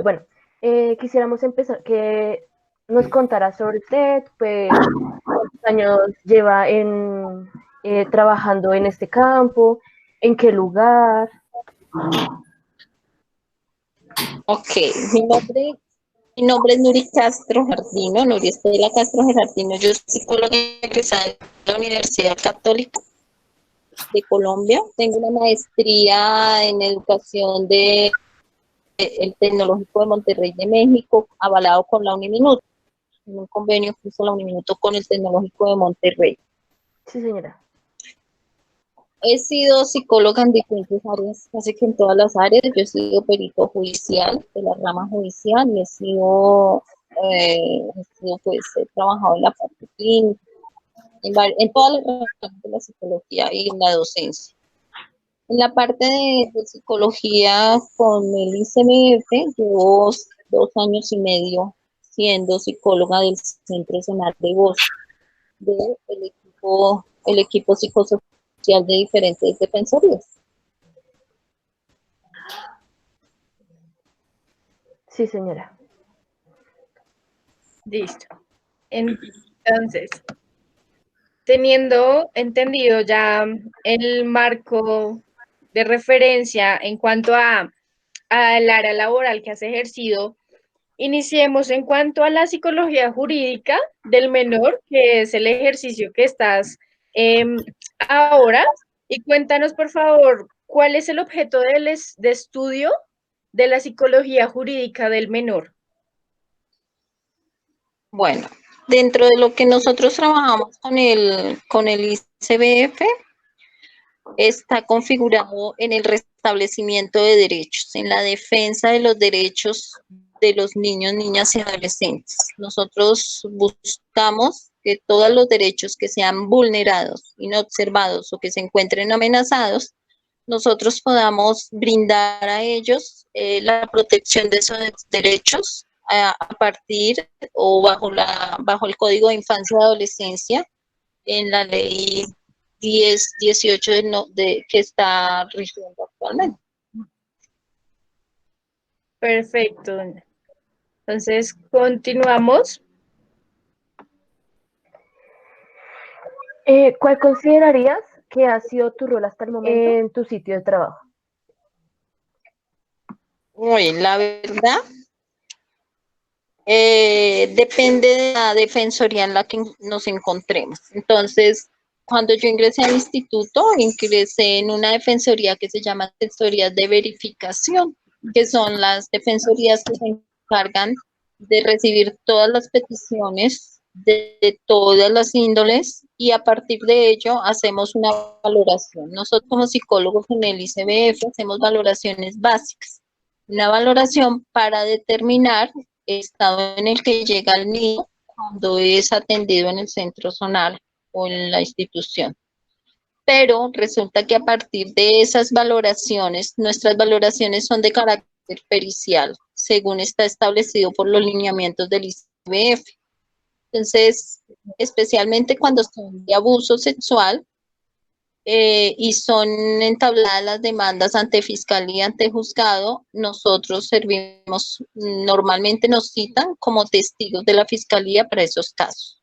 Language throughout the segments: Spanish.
Bueno, quisiéramos empezar que nos contara sobre usted, pues cuántos años lleva trabajando en este campo, en qué lugar. Ok, mi nombre, mi nombre es Nuri Castro Jardino, Nuri Estela Castro Jardino. Yo soy psicóloga egresada de la Universidad Católica de Colombia. Tengo una maestría en educación el Tecnológico de Monterrey de México, avalado con la Uniminuto, en un convenio que hizo la Uniminuto con el Tecnológico de Monterrey. Sí, señora. He sido psicóloga en diferentes áreas, casi que en todas las áreas. Yo he sido perito judicial, de la rama judicial, y pues, he trabajado en la parte clínica, en todas las ramas de la psicología y en la docencia. En la parte de psicología con el ICBF, llevo 2 años y medio siendo psicóloga del Centro Escenar de Voz, el equipo psicosocial de diferentes defensorías. Sí, señora. Listo. Entonces, teniendo entendido ya el marco de referencia en cuanto al área laboral que has ejercido, iniciemos en cuanto a la psicología jurídica del menor, que es el ejercicio que estás em, ahora, y cuéntanos, por favor, cuál es el objeto de estudio de la psicología jurídica del menor. Bueno, dentro de lo que nosotros trabajamos con el ICBF, está configurado en el restablecimiento de derechos, en la defensa de los derechos de los niños, niñas y adolescentes. Nosotros buscamos que todos los derechos que sean vulnerados, inobservados o que se encuentren amenazados, nosotros podamos brindar a ellos la protección de esos derechos a partir o bajo el Código de Infancia y Adolescencia en la ley 1018 que está rigiendo actualmente. Perfecto. Entonces, continuamos. ¿Cuál considerarías que ha sido tu rol hasta el momento en tu sitio de trabajo? Uy, la verdad, depende de la defensoría en la que nos encontremos. Entonces, cuando yo ingresé al instituto, ingresé en una defensoría que se llama Defensorías de Verificación, que son las defensorías que se encargan de recibir todas las peticiones de todas las índoles y a partir de ello hacemos una valoración. Nosotros como psicólogos en el ICBF hacemos valoraciones básicas, una valoración para determinar el estado en el que llega el niño cuando es atendido en el centro zonal o en la institución. Pero resulta que a partir de esas valoraciones, nuestras valoraciones son de carácter pericial, según está establecido por los lineamientos del ICBF. Entonces, especialmente cuando son de abuso sexual, y son entabladas las demandas ante fiscalía, ante juzgado, nosotros servimos, normalmente nos citan como testigos de la fiscalía para esos casos.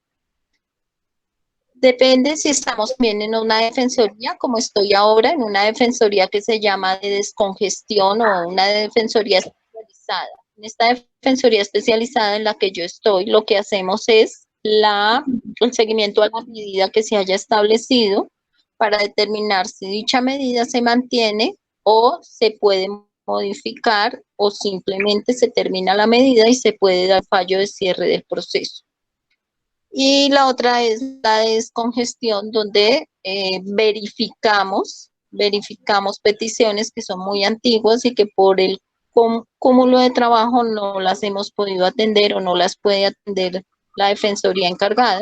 Depende si estamos bien en una defensoría, como estoy ahora, en una defensoría que se llama de descongestión o una defensoría especializada. En esta defensoría especializada en la que yo estoy, lo que hacemos es el seguimiento a la medida que se haya establecido para determinar si dicha medida se mantiene o se puede modificar o simplemente se termina la medida y se puede dar fallo de cierre del proceso. Y la otra es la descongestión, donde verificamos peticiones que son muy antiguas y que por el cúmulo de trabajo no las hemos podido atender o no las puede atender la defensoría encargada,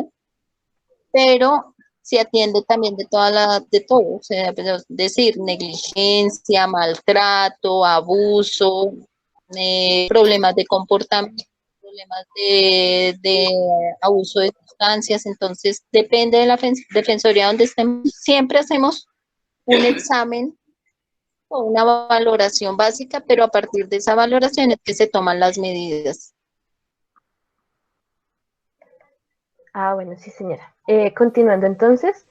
pero se atiende también de todo, o sea, es decir, negligencia, maltrato, abuso, problemas de comportamiento, problemas de abuso de sustancias. Entonces depende de la defensoría donde estemos. Siempre hacemos un examen o una valoración básica, pero a partir de esa valoración es que se toman las medidas. Ah, bueno, sí, señora. Continuando entonces.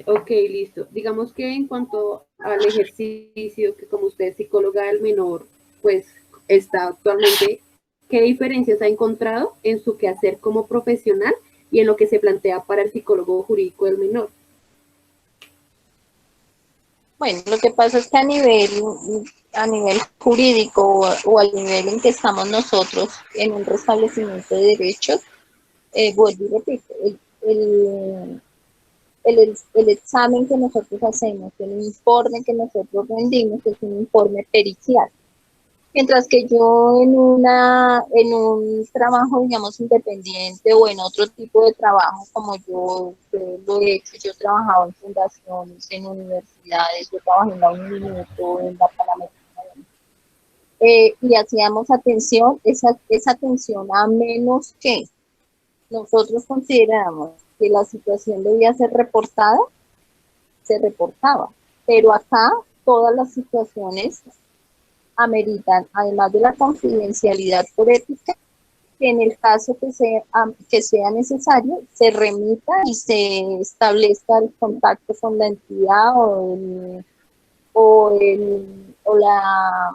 Ok, listo. Digamos que en cuanto al ejercicio, que como usted es psicóloga del menor, pues está actualmente, ¿qué diferencias ha encontrado en su quehacer como profesional y en lo que se plantea para el psicólogo jurídico del menor? Bueno, lo que pasa es que a nivel jurídico o al nivel en que estamos nosotros en un restablecimiento de derechos, vuelvo y repito, el examen que nosotros hacemos, el informe que nosotros rendimos es un informe pericial. Mientras que yo en un trabajo, digamos, independiente o en otro tipo de trabajo, como yo lo he hecho, yo he trabajado en fundaciones, en universidades, yo trabajé en la UNIMEDO, en la Panamericana, y hacíamos atención, esa atención a menos que nosotros consideramos que la situación debía ser reportada, se reportaba. Pero acá todas las situaciones ameritan, además de la confidencialidad por ética, que en el caso que sea necesario, se remita y se establezca el contacto con la entidad o la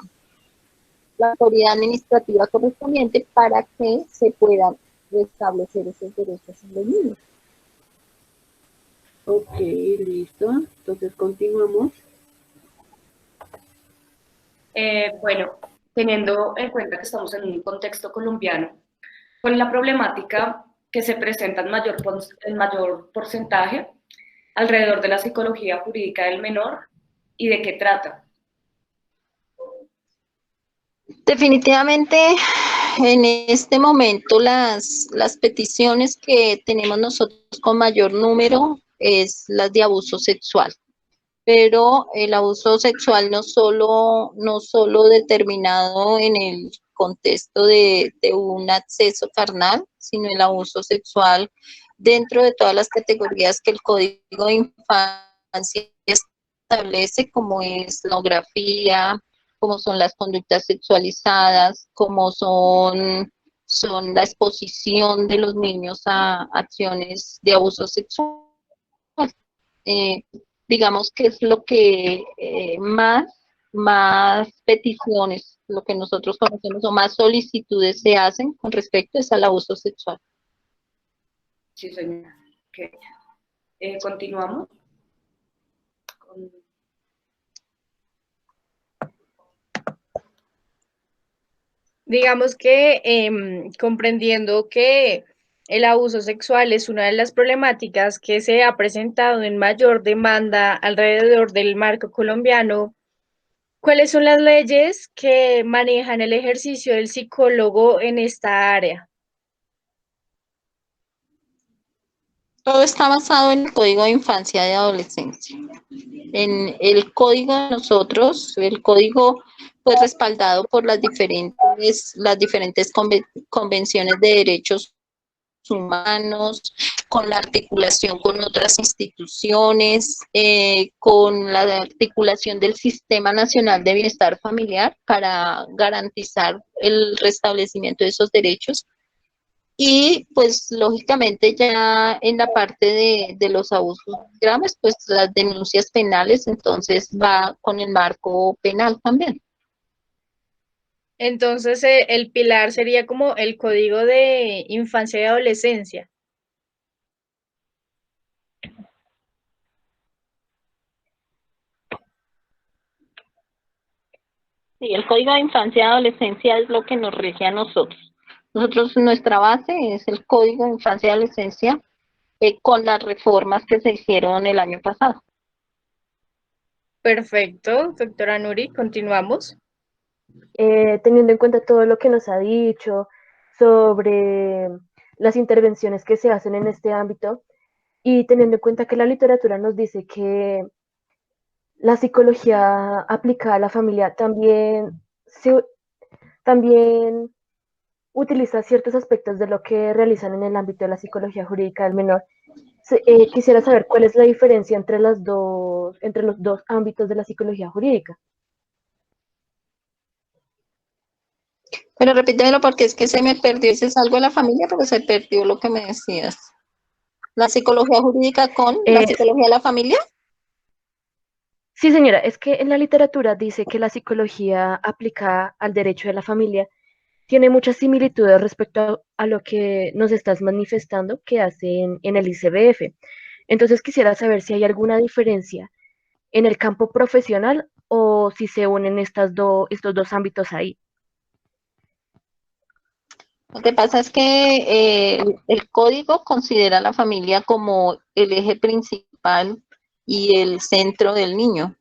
autoridad administrativa correspondiente para que se puedan restablecer esos derechos en los niños. Ok, listo. Entonces continuamos. Bueno, teniendo en cuenta que estamos en un contexto colombiano, ¿cuál es la problemática que se presenta en mayor porcentaje alrededor de la psicología jurídica del menor y de qué trata? Definitivamente, en este momento las peticiones que tenemos nosotros con mayor número es las de abuso sexual. Pero el abuso sexual no solo determinado en el contexto de un acceso carnal, sino el abuso sexual dentro de todas las categorías que el Código de Infancia establece, como es la pornografía, como son las conductas sexualizadas, como son la exposición de los niños a acciones de abuso sexual. Eh, digamos que es lo que más peticiones, lo que nosotros conocemos, o más solicitudes se hacen con respecto es al abuso sexual. Sí, señora. Okay. Continuamos. Digamos que comprendiendo que el abuso sexual es una de las problemáticas que se ha presentado en mayor demanda alrededor del marco colombiano, ¿cuáles son las leyes que manejan el ejercicio del psicólogo en esta área? Todo está basado en el Código de Infancia y Adolescencia. En el código de nosotros, el código pues respaldado por las diferentes convenciones de derechos humanos, con la articulación con otras instituciones, con la articulación del Sistema Nacional de Bienestar Familiar para garantizar el restablecimiento de esos derechos. Y pues lógicamente ya en la parte de los abusos graves, pues las denuncias penales, entonces va con el marco penal también. Entonces, el pilar sería como el Código de Infancia y Adolescencia. Sí, el Código de Infancia y Adolescencia es lo que nos rige a nosotros. Nosotros, nuestra base es el Código de Infancia y Adolescencia con las reformas que se hicieron el año pasado. Perfecto, doctora Nuri, continuamos. Teniendo en cuenta todo lo que nos ha dicho sobre las intervenciones que se hacen en este ámbito y teniendo en cuenta que la literatura nos dice que la psicología aplicada a la familia también utiliza ciertos aspectos de lo que realizan en el ámbito de la psicología jurídica del menor. Quisiera saber cuál es la diferencia entre los dos ámbitos de la psicología jurídica. Pero repítemelo porque es que se me perdió. ¿Dices algo de la familia? Porque se perdió lo que me decías. ¿La psicología jurídica con la Eh, psicología de la familia? sí, señora, es que en la literatura dice que la psicología aplicada al derecho de la familia tiene muchas similitudes respecto a lo que nos estás manifestando que hacen en el ICBF. Entonces quisiera saber si hay alguna diferencia en el campo profesional o si se unen estos dos ámbitos ahí. Lo que pasa es que el código considera a la familia como el eje principal y el centro del niño.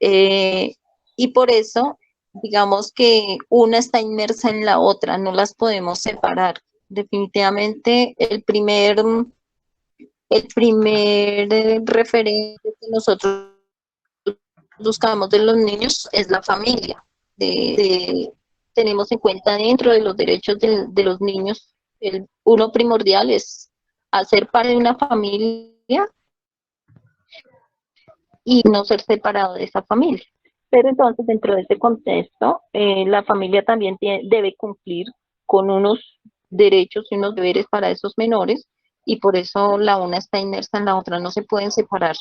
Eh, y por eso, digamos que una está inmersa en la otra, no las podemos separar. Definitivamente el primer referente que nosotros buscamos de los niños es la familia. Tenemos en cuenta dentro de los derechos de los niños, uno primordial es hacer parte de una familia y no ser separado de esa familia. Pero entonces, dentro de ese contexto, la familia también debe cumplir con unos derechos y unos deberes para esos menores, y por eso la una está inmersa en la otra, no se pueden separar,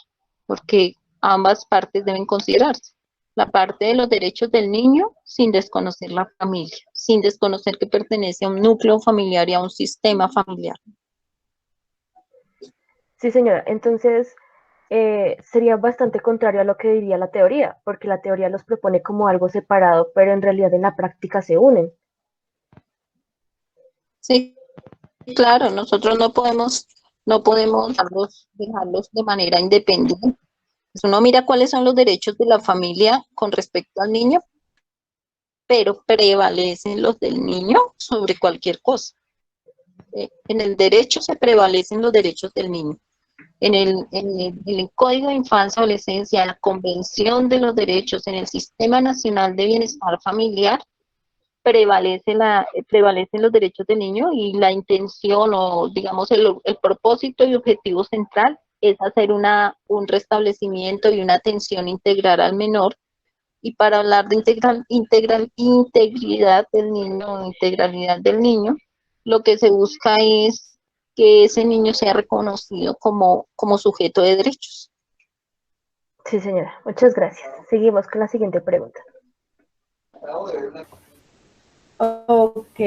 porque ambas partes deben considerarse. La parte de los derechos del niño sin desconocer la familia, sin desconocer que pertenece a un núcleo familiar y a un sistema familiar. Sí, señora. Entonces, sería bastante contrario a lo que diría la teoría, porque la teoría los propone como algo separado, pero en realidad en la práctica se unen. Sí, claro, nosotros no podemos dejarlos de manera independiente. Pues uno mira cuáles son los derechos de la familia con respecto al niño, pero prevalecen los del niño sobre cualquier cosa. En el derecho se prevalecen los derechos del niño. En el Código de Infancia y Adolescencia, en la Convención de los Derechos, en el Sistema Nacional de Bienestar Familiar, prevalecen los derechos del niño, y la intención o digamos el propósito y objetivo central es hacer un restablecimiento y una atención integral al menor. Y para hablar de integridad del niño, integralidad del niño, lo que se busca es que ese niño sea reconocido como sujeto de derechos. Sí, señora. Muchas gracias. Seguimos con la siguiente pregunta. Ok,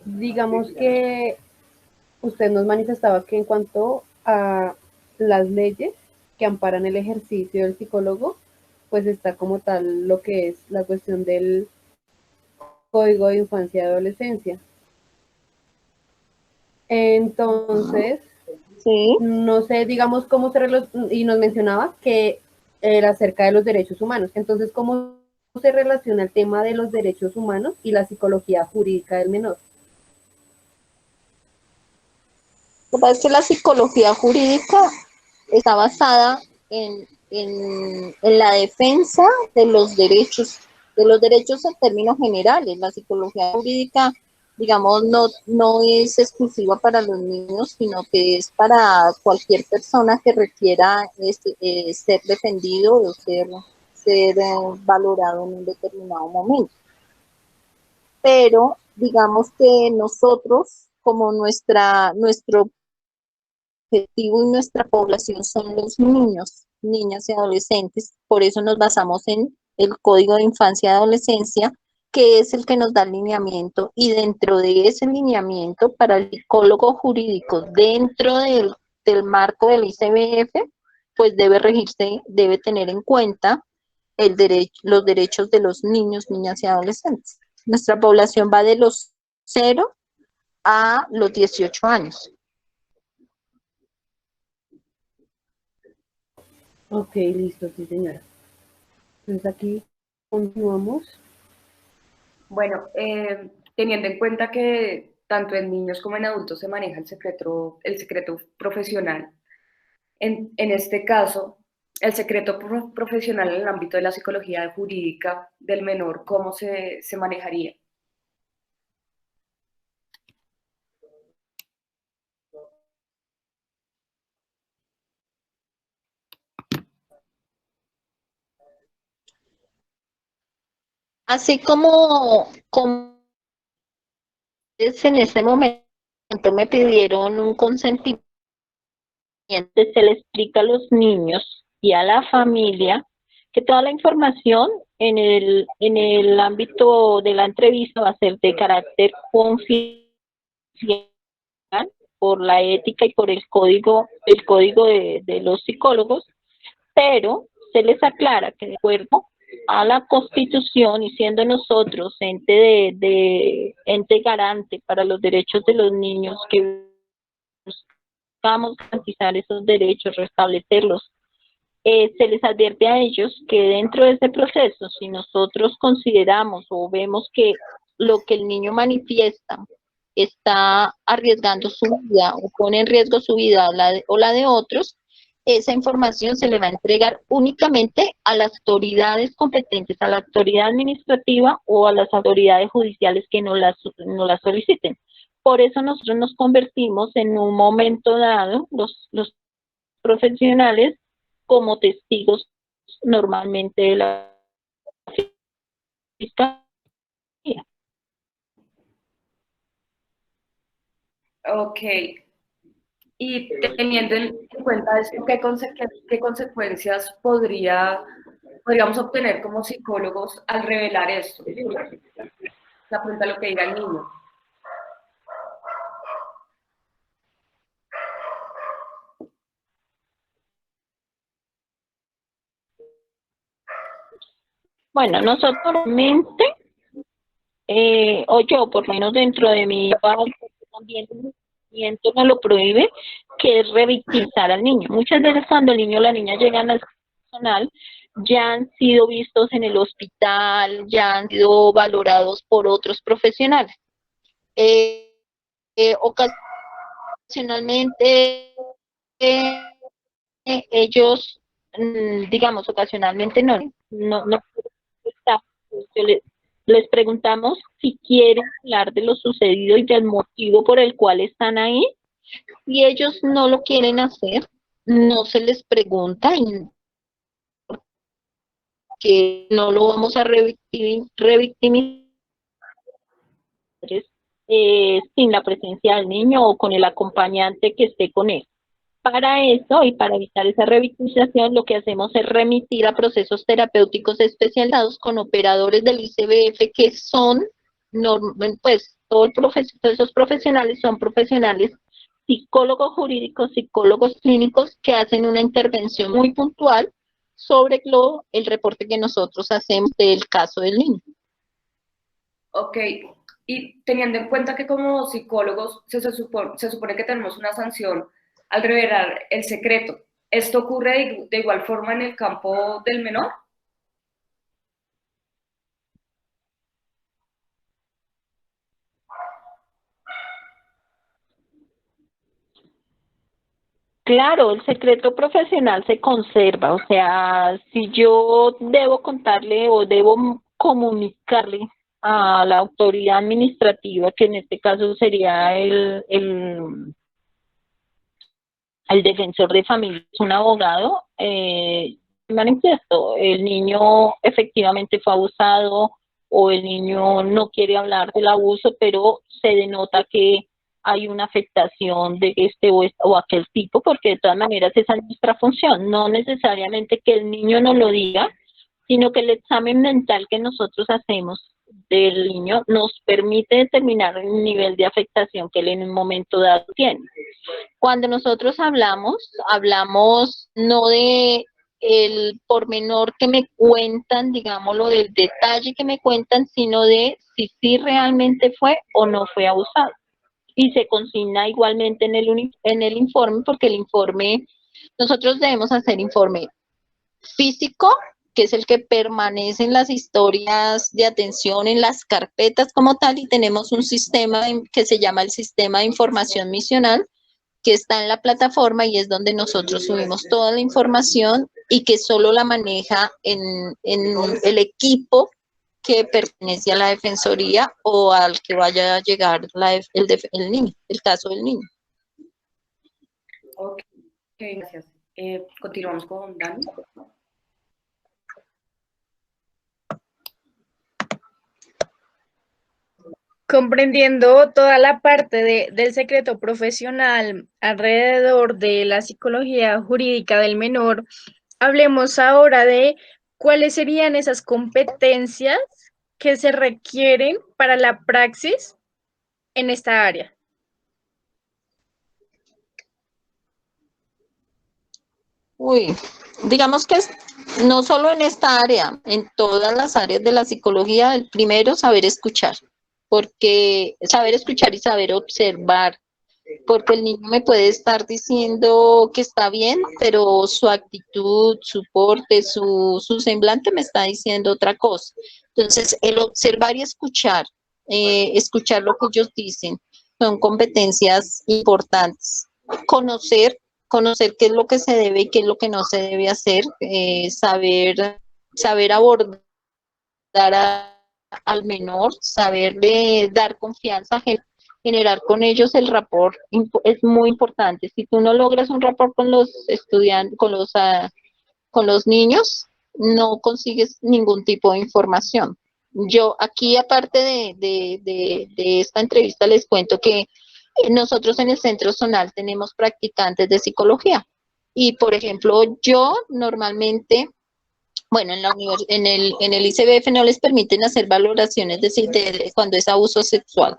digamos que usted nos manifestaba que en cuanto a las leyes que amparan el ejercicio del psicólogo, pues está como tal lo que es la cuestión del Código de Infancia y Adolescencia. Entonces, ¿Sí? no sé, digamos, cómo y nos mencionaba que era acerca de los derechos humanos. Entonces, ¿cómo se relaciona el tema de los derechos humanos y la psicología jurídica del menor? Lo que pasa es que la psicología jurídica está basada en la defensa de los derechos en términos generales. La psicología jurídica, digamos, no es exclusiva para los niños, sino que es para cualquier persona que requiera ser defendido o ser valorado en un determinado momento. Pero digamos que nosotros, como nuestro objetivo y nuestra población son los niños, niñas y adolescentes. Por eso nos basamos en el Código de Infancia y Adolescencia, que es el que nos da el lineamiento, y dentro de ese lineamiento para el psicólogo jurídico, dentro del marco del ICBF, pues debe regirse, debe tener en cuenta los derechos de los niños, niñas y adolescentes. Nuestra población va de los 0 a los 18 años. Ok, listo, sí, señora. Entonces aquí continuamos. Bueno, teniendo en cuenta que tanto en niños como en adultos se maneja el secreto profesional, en este caso, el secreto profesional en el ámbito de la psicología jurídica del menor, ¿cómo se manejaría? Así como en ese momento me pidieron un consentimiento, se le explica a los niños y a la familia que toda la información en el ámbito de la entrevista va a ser de carácter confidencial por la ética y por el código de los psicólogos, pero se les aclara que de acuerdo a la Constitución y siendo nosotros ente garante para los derechos de los niños, que buscamos garantizar esos derechos, restablecerlos, se les advierte a ellos que dentro de ese proceso, si nosotros consideramos o vemos que lo que el niño manifiesta está arriesgando su vida o pone en riesgo su vida o la de otros, esa información se le va a entregar únicamente a las autoridades competentes, a la autoridad administrativa o a las autoridades judiciales que no la soliciten. Por eso nosotros nos convertimos en un momento dado, los profesionales, como testigos normalmente de la fiscalía. Ok. Y teniendo en cuenta esto, ¿qué consecuencias podríamos obtener como psicólogos al revelar esto? La pregunta lo que diga el niño. Bueno, nosotros normalmente, o yo por lo menos dentro de mi trabajo, también el movimiento no lo prohíbe, que es revictimizar al niño. Muchas veces cuando el niño o la niña llegan al personal, ya han sido vistos en el hospital, ya han sido valorados por otros profesionales. Ocasionalmente ellos, digamos, ocasionalmente no les preguntamos si quieren hablar de lo sucedido y del motivo por el cual están ahí. Si ellos no lo quieren hacer, no se les pregunta y que no lo vamos a revictimizar sin la presencia del niño o con el acompañante que esté con él. Para eso y para evitar esa revictimización, lo que hacemos es remitir a procesos terapéuticos especializados con operadores del ICBF que son, pues, todos esos profesionales son profesionales psicólogos jurídicos, psicólogos clínicos que hacen una intervención muy puntual sobre el reporte que nosotros hacemos del caso del niño. Ok, y teniendo en cuenta que como psicólogos se supone que tenemos una sanción al revelar el secreto, ¿esto ocurre de igual forma en el campo del menor? Claro, el secreto profesional se conserva, o sea, si yo debo contarle o debo comunicarle a la autoridad administrativa, que en este caso sería el defensor de familia, un abogado, manifiesto, el niño efectivamente fue abusado o el niño no quiere hablar del abuso, pero se denota que hay una afectación de o aquel tipo, porque de todas maneras esa es nuestra función, no necesariamente que el niño nos lo diga, sino que el examen mental que nosotros hacemos del niño nos permite determinar el nivel de afectación que él en un momento dado tiene. Cuando nosotros hablamos no de el pormenor que me cuentan, digámoslo, del detalle que me cuentan, sino de si sí realmente fue o no fue abusado. Y se consigna igualmente en el informe, porque el informe, nosotros debemos hacer informe físico, que es el que permanece en las historias de atención, en las carpetas como tal, y tenemos un sistema que se llama el Sistema de Información Misional, que está en la plataforma y es donde nosotros subimos toda la información y que solo la maneja en el equipo que pertenece a la defensoría o al que vaya a llegar el niño, el caso del niño. Ok, gracias. Continuamos con Dani. Comprendiendo toda la parte del secreto profesional alrededor de la psicología jurídica del menor, hablemos ahora de cuáles serían esas competencias que se requieren para la praxis en esta área. Uy, digamos que no solo en esta área, en todas las áreas de la psicología, el primero, saber escuchar, porque saber escuchar y saber observar, porque el niño me puede estar diciendo que está bien, pero su actitud, su porte, su semblante me está diciendo otra cosa. Entonces, el observar y escuchar lo que ellos dicen, son competencias importantes. Conocer, conocer qué es lo que se debe y qué es lo que no se debe hacer, saber abordar al menor, saberle dar confianza, generar con ellos el rapport es muy importante. Si tú no logras un rapport con los estudiantes, con los niños, no consigues ningún tipo de información. Yo aquí, aparte de esta entrevista, les cuento que nosotros en el Centro Zonal tenemos practicantes de psicología. Y, por ejemplo, yo normalmente, bueno, en el ICBF no les permiten hacer valoraciones cuando es abuso sexual,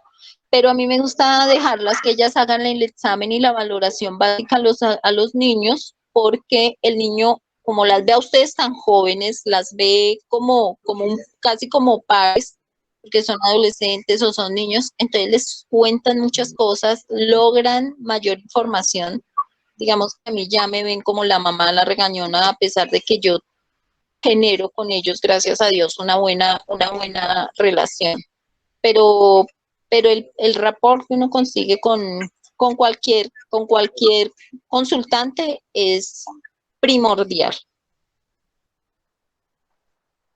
pero a mí me gusta dejarlas que ellas hagan el examen y la valoración básica a los niños, porque el niño, como las ve a ustedes tan jóvenes, las ve casi como pares, porque son adolescentes o son niños, entonces les cuentan muchas cosas, logran mayor información. Digamos que a mí ya me ven como la mamá, la regañona, a pesar de que yo genero con ellos, gracias a Dios, una buena relación. Pero, pero el rapport que uno consigue con cualquier consultante es primordial.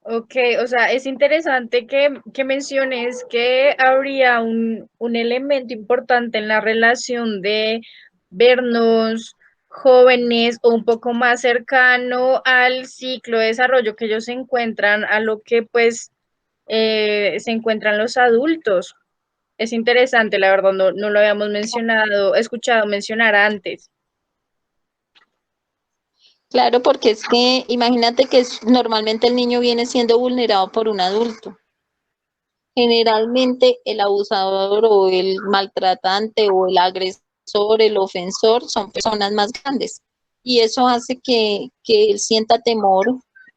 Ok, o sea, es interesante que menciones que habría un elemento importante en la relación de vernos jóvenes o un poco más cercano al ciclo de desarrollo que ellos se encuentran, a lo que pues se encuentran los adultos. Es interesante, la verdad, no lo habíamos escuchado mencionar antes. Claro, porque es que imagínate que normalmente el niño viene siendo vulnerado por un adulto. Generalmente el abusador o el maltratante o el agresor, el ofensor, son personas más grandes. Y eso hace que él sienta temor,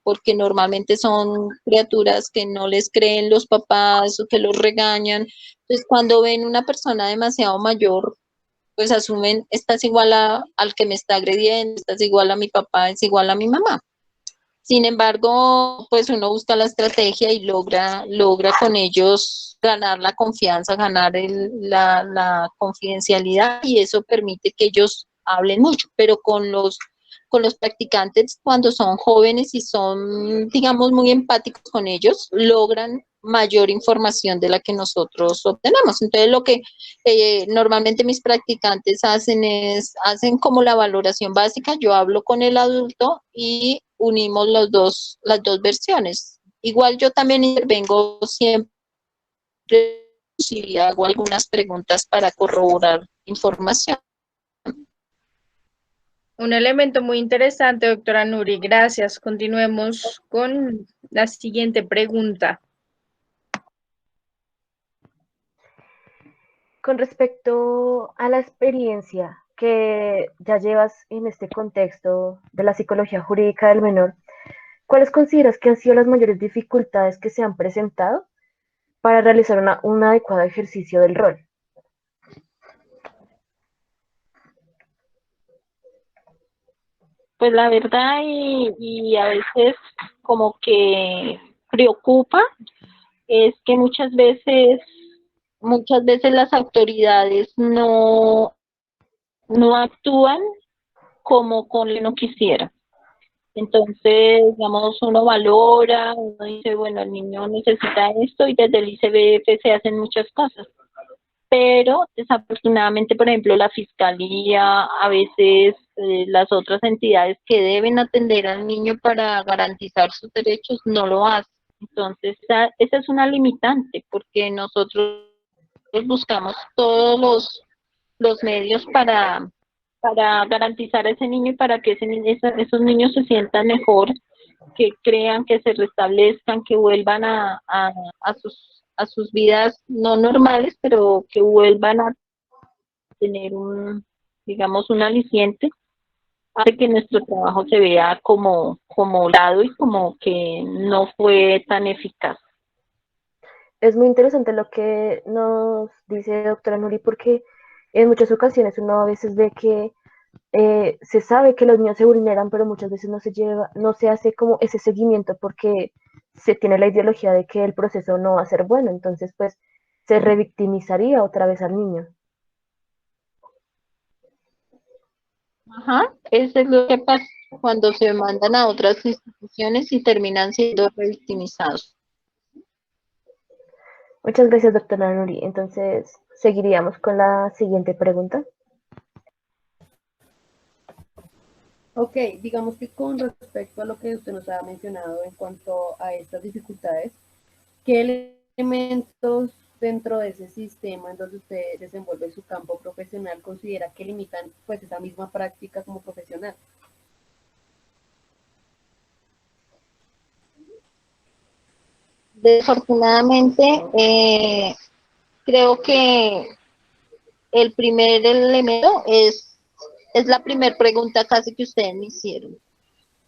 porque normalmente son criaturas que no les creen los papás o que los regañan. Entonces, cuando ven una persona demasiado mayor, pues asumen, esta es igual al que me está agrediendo, esta es igual a mi papá, es igual a mi mamá. Sin embargo, pues uno busca la estrategia y logra con ellos ganar la confianza, ganar la confidencialidad, y eso permite que ellos hablen mucho, pero con los practicantes, cuando son jóvenes y son, digamos, muy empáticos con ellos, logran mayor información de la que nosotros obtenemos. Entonces, lo que normalmente mis practicantes hacen como la valoración básica. Yo hablo con el adulto y unimos las dos versiones. Igual yo también intervengo siempre si hago algunas preguntas para corroborar información. Un elemento muy interesante, doctora Nuri. Gracias. Continuemos con la siguiente pregunta. Con respecto a la experiencia que ya llevas en este contexto de la psicología jurídica del menor, ¿cuáles consideras que han sido las mayores dificultades que se han presentado para realizar un adecuado ejercicio del rol? Pues la verdad, y a veces como que preocupa, es que muchas veces las autoridades no actúan como con uno quisiera. Entonces, digamos, uno valora, uno dice, bueno, el niño necesita esto, y desde el ICBF se hacen muchas cosas. Pero desafortunadamente, por ejemplo, la fiscalía, a veces las otras entidades que deben atender al niño para garantizar sus derechos no lo hacen. Entonces, esa es una limitante, porque nosotros buscamos todos los medios para garantizar a ese niño y para que esos niños se sientan mejor, que crean, que se restablezcan, que vuelvan a sus vidas no normales, pero que vuelvan a tener digamos, un aliciente, hace que nuestro trabajo se vea como dado y como que no fue tan eficaz. Es muy interesante lo que nos dice doctora Nuri, porque en muchas ocasiones uno a veces ve que se sabe que los niños se vulneran, pero muchas veces no se hace como ese seguimiento porque se tiene la ideología de que el proceso no va a ser bueno, entonces pues se revictimizaría otra vez al niño. Ajá, eso es lo que pasa cuando se mandan a otras instituciones y terminan siendo revictimizados. Muchas gracias, doctora Nuri. Entonces, seguiríamos con la siguiente pregunta. Ok, digamos que con respecto a lo que usted nos ha mencionado en cuanto a estas dificultades, ¿qué elementos dentro de ese sistema en donde usted desenvuelve su campo profesional considera que limitan pues esa misma práctica como profesional? Desafortunadamente, creo que el primer elemento es la primera pregunta casi que ustedes me hicieron.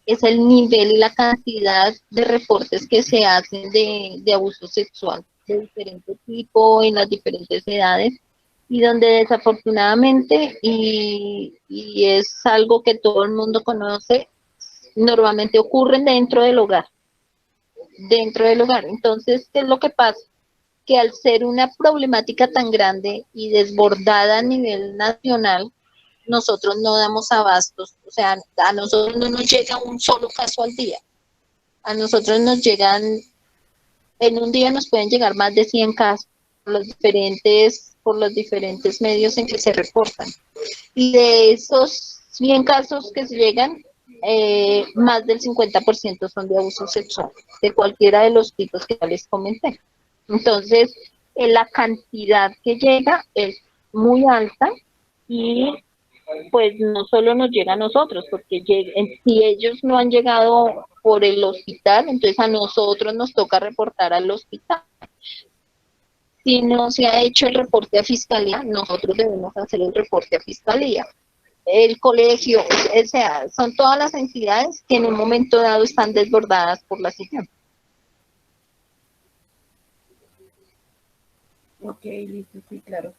Es el nivel y la cantidad de reportes que se hacen de abuso sexual de diferente tipo en las diferentes edades y donde desafortunadamente, y es algo que todo el mundo conoce, normalmente ocurren dentro del hogar. Entonces, ¿qué es lo que pasa? Que al ser una problemática tan grande y desbordada a nivel nacional, nosotros no damos abastos, o sea, a nosotros no nos llega un solo caso al día, a nosotros nos llegan, en un día nos pueden llegar más de 100 casos por los diferentes medios en que se reportan. Y de esos 100 casos que se llegan, más del 50% son de abuso sexual, de cualquiera de los tipos que ya les comenté. Entonces, la cantidad que llega es muy alta y pues no solo nos llega a nosotros, porque si ellos no han llegado por el hospital, entonces a nosotros nos toca reportar al hospital. Si no se ha hecho el reporte a fiscalía, nosotros debemos hacer el reporte a fiscalía. El colegio, o sea, son todas las entidades que en un momento dado están desbordadas por la situación. Ok, listo, sí, claro.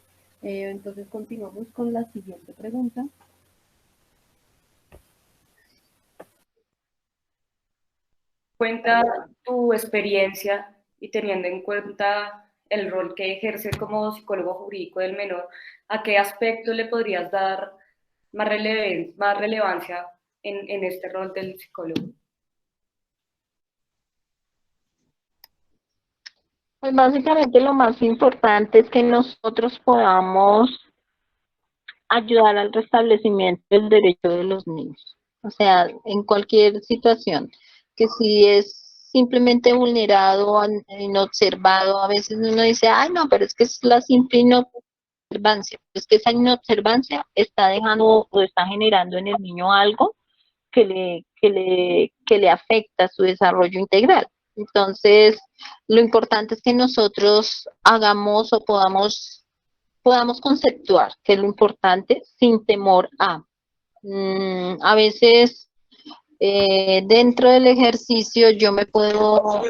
Entonces continuamos con la siguiente pregunta. Cuenta tu experiencia y teniendo en cuenta el rol que ejerce como psicólogo jurídico del menor, ¿a qué aspecto le podrías dar más relevancia en este rol del psicólogo? Pues básicamente lo más importante es que nosotros podamos ayudar al restablecimiento del derecho de los niños. O sea, en cualquier situación, que si es simplemente vulnerado, inobservado, a veces uno dice, ay no, pero es que es la simple inobservancia, es que esa inobservancia está dejando o está generando en el niño algo que le afecta su desarrollo integral. Entonces, lo importante es que nosotros hagamos o podamos conceptuar, que es lo importante, sin temor a. A veces dentro del ejercicio me puedo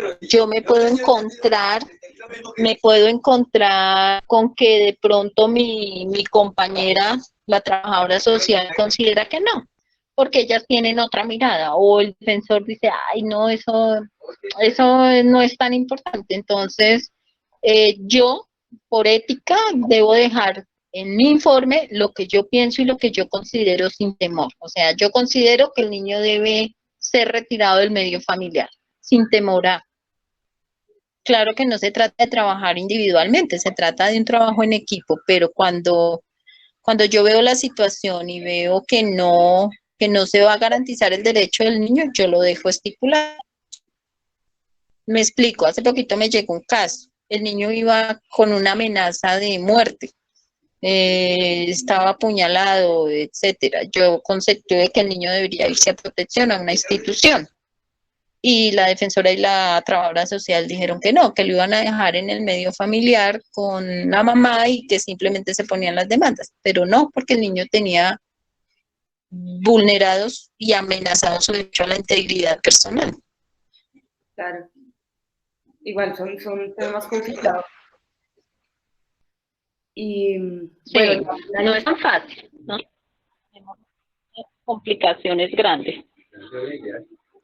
encontrar con que de pronto mi compañera, la trabajadora social, considera que no, porque ellas tienen otra mirada, o el defensor dice, ay no, eso no es tan importante. Entonces, yo, por ética, debo dejar en mi informe lo que yo pienso y lo que yo considero sin temor. O sea, yo considero que el niño debe ser retirado del medio familiar, sin temor a. Claro que no se trata de trabajar individualmente, se trata de un trabajo en equipo, pero cuando yo veo la situación y veo que no se va a garantizar el derecho del niño, yo lo dejo estipulado. Me explico, hace poquito me llegó un caso. el niño iba con una amenaza de muerte, estaba apuñalado, etcétera. Yo conceptué que el niño debería irse a protección a una institución. Y la defensora y la trabajadora social dijeron que no, que lo iban a dejar en el medio familiar con la mamá y que simplemente se ponían las demandas. Pero no, porque el niño tenía vulnerados y amenazados su derecho a la integridad personal. Claro. Igual son temas complicados. Y bueno, no es tan fácil, ¿no? Tenemos complicaciones grandes.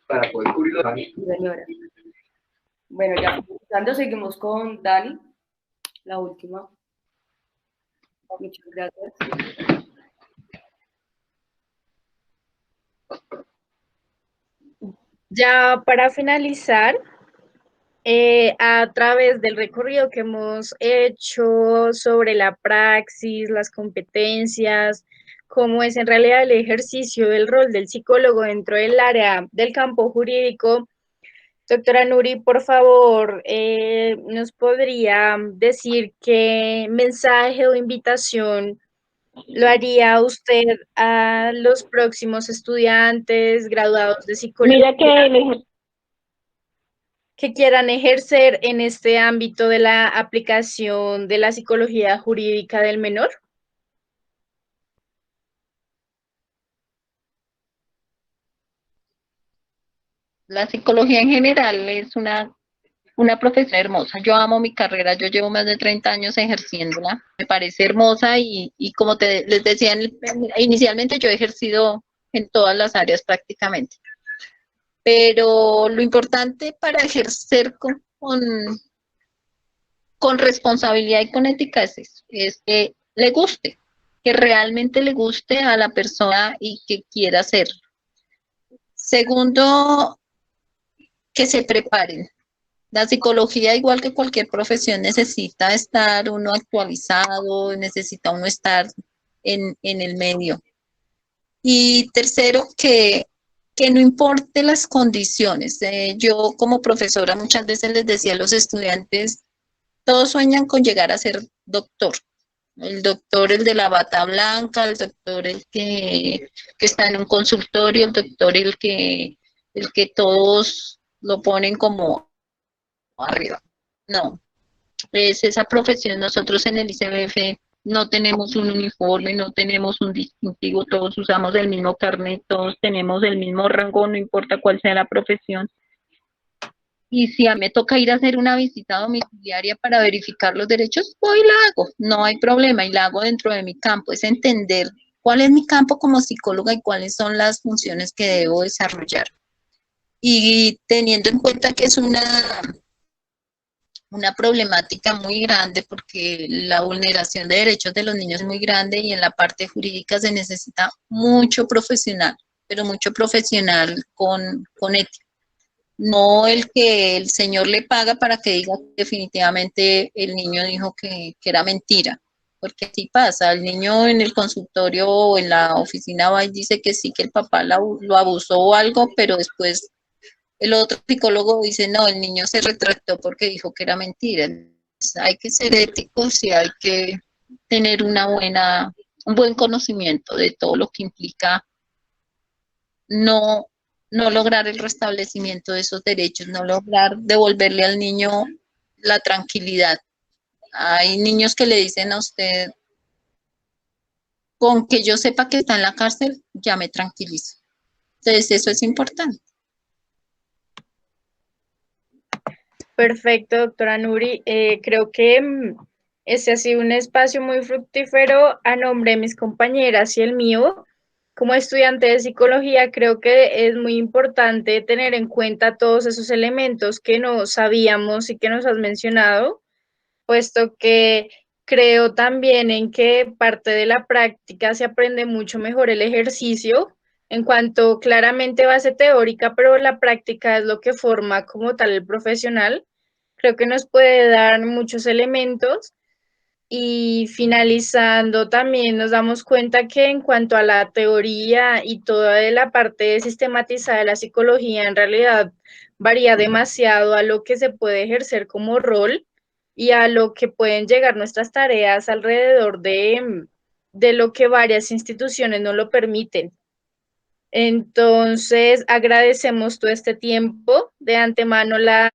Para poder cubrirlo. Señora. Bueno, ya finalizando, seguimos con Dani, la última. Muchas gracias. Ya para finalizar, a través del recorrido que hemos hecho sobre la praxis, las competencias, cómo es en realidad el ejercicio del rol del psicólogo dentro del área del campo jurídico, doctora Nuri, por favor, ¿nos podría decir qué mensaje o invitación lo haría usted a los próximos estudiantes graduados de psicología que quieran ejercer en este ámbito de la aplicación de la psicología jurídica del menor? La psicología en general es una profesión hermosa. Yo amo mi carrera, yo llevo más de 30 años ejerciéndola. Me parece hermosa y como les decía, inicialmente yo he ejercido en todas las áreas prácticamente. Pero lo importante para ejercer con responsabilidad y con ética es eso, es que le guste, que realmente le guste a la persona y que quiera hacerlo. Segundo, que se preparen. La psicología, igual que cualquier profesión, necesita estar uno actualizado, necesita uno estar en el medio. Y tercero, que no importe las condiciones. Yo como profesora muchas veces les decía a los estudiantes, todos sueñan con llegar a ser doctor. El doctor, el de la bata blanca, el doctor, el que está en un consultorio, el doctor, el que todos lo ponen como arriba. No, es esa profesión. Nosotros en el ICBF no tenemos un uniforme, no tenemos un distintivo, todos usamos el mismo carnet, todos tenemos el mismo rango, no importa cuál sea la profesión. Y si a mí me toca ir a hacer una visita domiciliaria para verificar los derechos, voy y la hago, no hay problema, y la hago dentro de mi campo. Es entender cuál es mi campo como psicóloga y cuáles son las funciones que debo desarrollar. Y teniendo en cuenta que es una problemática muy grande porque la vulneración de derechos de los niños es muy grande y en la parte jurídica se necesita mucho profesional, pero mucho profesional con ética. No el que el señor le paga para que diga que definitivamente el niño dijo que era mentira, porque sí pasa, el niño en el consultorio o en la oficina va y dice que sí, que el papá lo abusó o algo, pero después el otro psicólogo dice, no, el niño se retractó porque dijo que era mentira. Entonces, hay que ser éticos y hay que tener un buen conocimiento de todo lo que implica no lograr el restablecimiento de esos derechos, no lograr devolverle al niño la tranquilidad. Hay niños que le dicen a usted, con que yo sepa que está en la cárcel, ya me tranquilizo. Entonces, eso es importante. Perfecto, doctora Nuri. Creo que ese ha sido un espacio muy fructífero a nombre de mis compañeras y el mío. Como estudiante de psicología, creo que es muy importante tener en cuenta todos esos elementos que no sabíamos y que nos has mencionado, puesto que creo también en que parte de la práctica se aprende mucho mejor el ejercicio, en cuanto claramente base teórica, pero la práctica es lo que forma como tal el profesional. Creo que nos puede dar muchos elementos y finalizando también nos damos cuenta que en cuanto a la teoría y toda de la parte sistematizada de la psicología, en realidad varía demasiado a lo que se puede ejercer como rol y a lo que pueden llegar nuestras tareas alrededor de lo que varias instituciones no lo permiten. Entonces, agradecemos todo este tiempo. De antemano, la